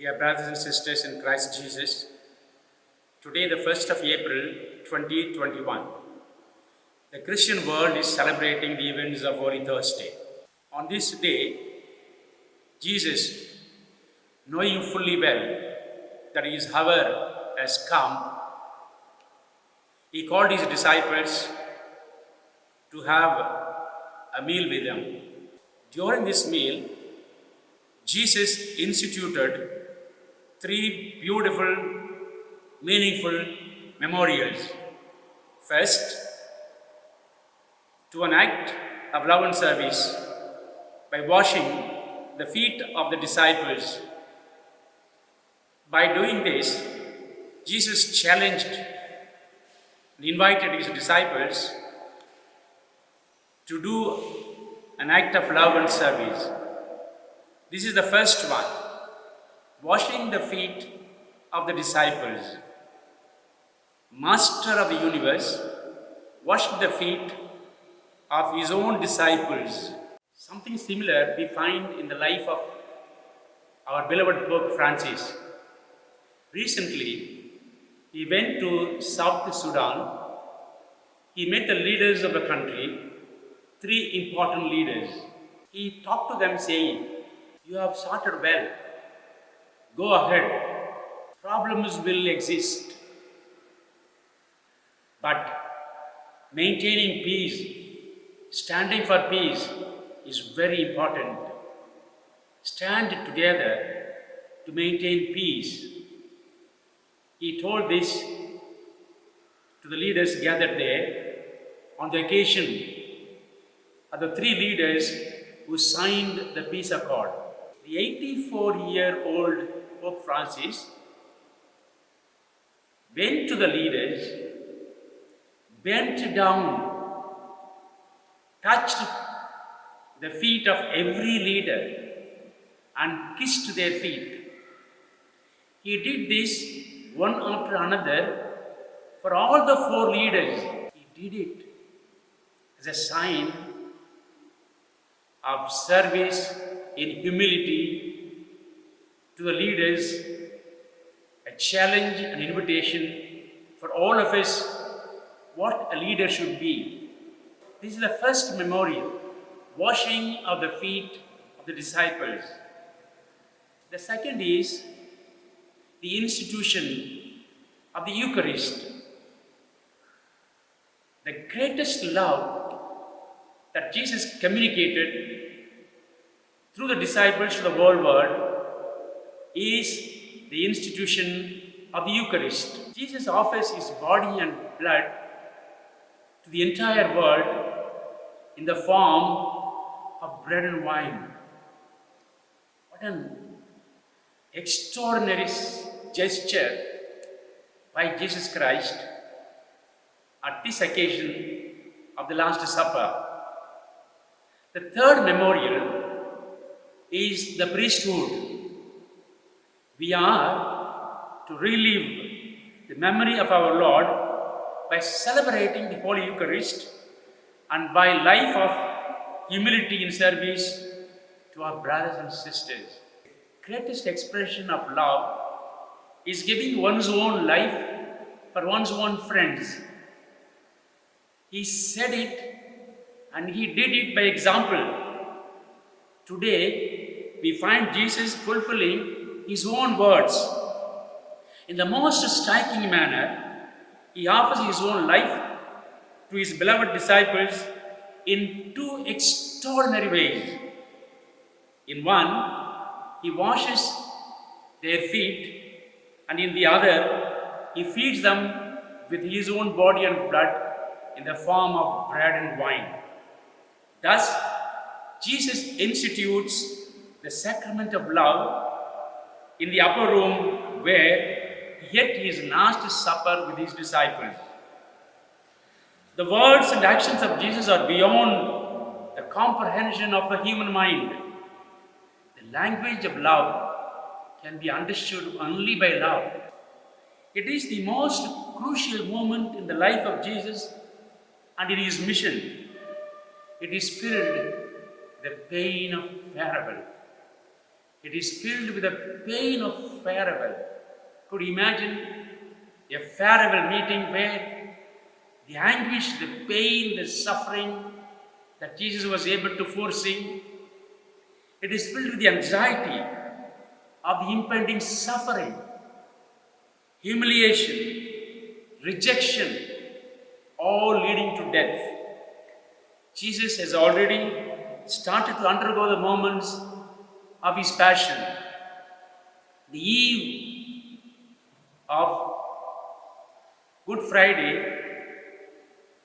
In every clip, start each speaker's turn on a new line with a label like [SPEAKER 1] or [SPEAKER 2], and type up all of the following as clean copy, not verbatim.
[SPEAKER 1] Dear brothers and sisters in Christ Jesus, today, the 1st of April 2021, the Christian world is celebrating the events of Holy Thursday. On this day, Jesus, knowing fully well that his hour has come, he called his disciples to have a meal with them. During this meal, Jesus instituted three beautiful, meaningful memorials. First, to an act of love and service by washing the feet of the disciples. By doing this, Jesus challenged and invited his disciples to do an act of love and service. This is the first one, washing the feet of the disciples. Master of the universe washed the feet of his own disciples. Something similar we find in the life of our beloved Pope Francis. Recently, he went to South Sudan. He met the leaders of the country, three important leaders. He talked to them saying, "You have started well. Go ahead. Problems will exist. But maintaining peace, standing for peace is very important. Stand together to maintain peace." He told this to the leaders gathered there on the occasion of the three leaders who signed the peace accord. The 84-year-old Pope Francis went to the leaders, bent down, touched the feet of every leader and kissed their feet. He did this one after another for all the four leaders. He did it as a sign of service in humility to the leaders, a challenge, an invitation for all of us what a leader should be. This is the first memorial, washing of the feet of the disciples. The second is the institution of the Eucharist. The greatest love that Jesus communicated through the disciples to the whole world is the institution of the Eucharist. Jesus offers his body and blood to the entire world in the form of bread and wine. What an extraordinary gesture by Jesus Christ at this occasion of the Last Supper. The third memorial is the priesthood. We are to relive the memory of our Lord by celebrating the Holy Eucharist and by life of humility in service to our brothers and sisters. The greatest expression of love is giving one's own life for one's own friends. He said it and he did it by example. Today, we find Jesus fulfilling his own words. In the most striking manner, he offers his own life to his beloved disciples in two extraordinary ways. In one, he washes their feet, and in the other, he feeds them with his own body and blood in the form of bread and wine. Thus, Jesus institutes the sacrament of love in the upper room where he ate his last supper with his disciples. The words and actions of Jesus are beyond the comprehension of the human mind. The language of love can be understood only by love. It is the most crucial moment in the life of Jesus and in his mission. It is filled with the pain of parable. It is filled with the pain of farewell. Could you imagine a farewell meeting where the anguish, the pain, the suffering that Jesus was able to foresee? It is filled with the anxiety of the impending suffering, humiliation, rejection, all leading to death. Jesus has already started to undergo the moments of his passion. The eve of Good Friday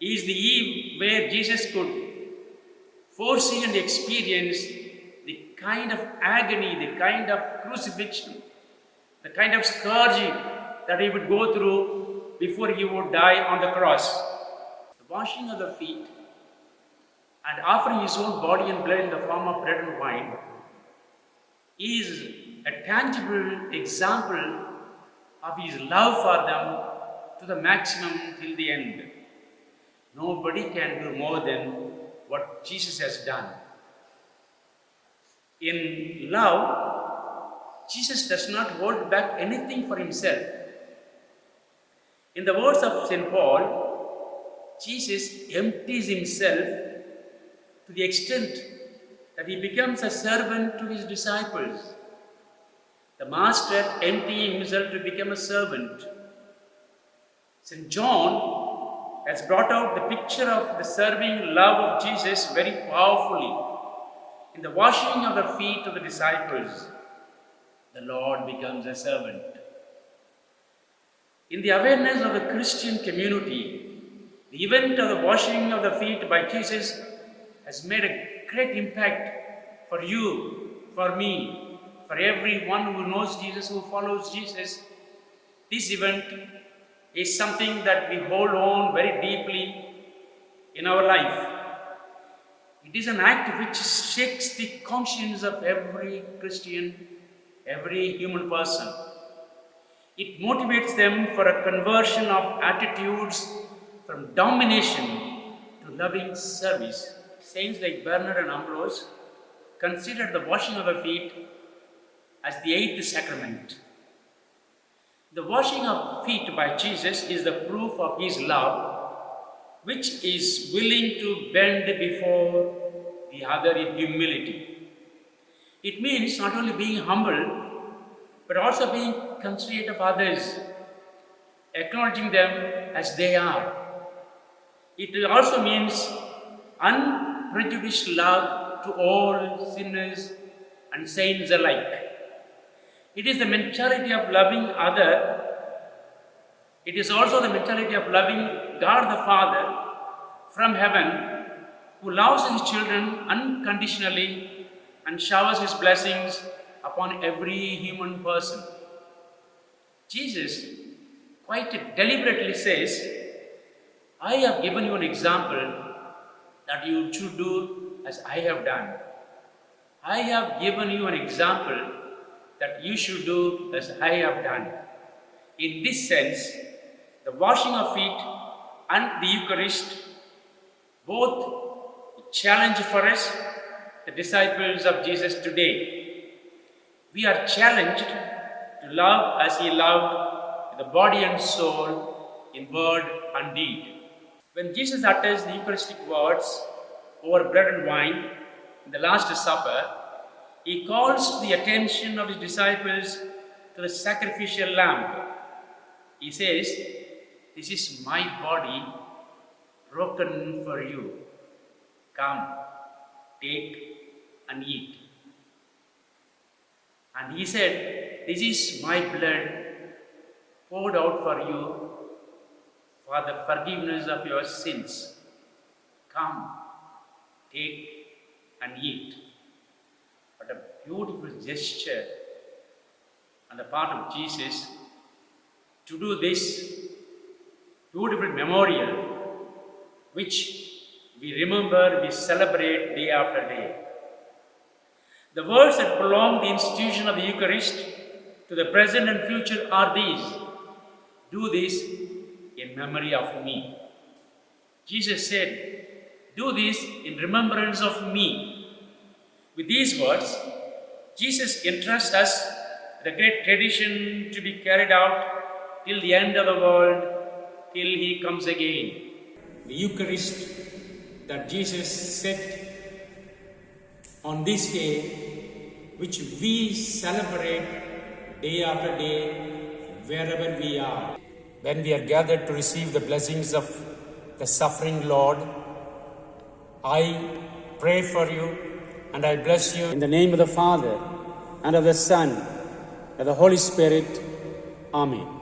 [SPEAKER 1] is the eve where Jesus could foresee and experience the kind of agony, the kind of crucifixion, the kind of scourging that he would go through before he would die on the cross. The washing of the feet and offering his own body and blood in the form of bread and wine is a tangible example of his love for them to the maximum till the end. Nobody can do more than what Jesus has done. In love, Jesus does not hold back anything for himself. In the words of St. Paul, Jesus empties himself to the extent that he becomes a servant to his disciples. The master emptying himself to become a servant. St. John has brought out the picture of the serving love of Jesus very powerfully. In the washing of the feet of the disciples, the Lord becomes a servant. In the awareness of the Christian community, the event of the washing of the feet by Jesus has made a great impact for you, for me, for everyone who knows Jesus, who follows Jesus. This event is something that we hold on very deeply in our life. It is an act which shakes the conscience of every Christian, every human person. It motivates them for a conversion of attitudes from domination to loving service. Saints like Bernard and Ambrose considered the washing of the feet as the eighth sacrament. The washing of feet by Jesus is the proof of his love, which is willing to bend before the other in humility. It means not only being humble, but also being considerate of others, acknowledging them as they are. It also means unprejudiced love to all sinners and saints alike. It is the mentality of loving other. It is also the mentality of loving God the Father from heaven, who loves his children unconditionally and showers his blessings upon every human person. Jesus quite deliberately says, I have given you an example that you should do as I have done. I have given you an example that you should do as I have done. In this sense, the washing of feet and the Eucharist both challenge for us, the disciples of Jesus today. We are challenged to love as he loved with the body and soul in word and deed. When Jesus utters the Eucharistic words over bread and wine in the Last Supper, he calls the attention of his disciples to the sacrificial lamb. He says, this is my body broken for you. Come, take and eat. And he said, this is my blood poured out for you for the forgiveness of your sins. Come, take and eat. What a beautiful gesture on the part of Jesus to do this beautiful memorial which we remember, we celebrate day after day. The words that prolong the institution of the Eucharist to the present and future are these: do this in memory of me. Jesus said, do this in remembrance of me. With these words, Jesus entrusts us the great tradition to be carried out till the end of the world, till he comes again.
[SPEAKER 2] The Eucharist that Jesus set on this day, which we celebrate day after day, wherever we are. When we are gathered to receive the blessings of the suffering Lord, I pray for you and I bless you in the name of the Father and of the Son and of the Holy Spirit. Amen.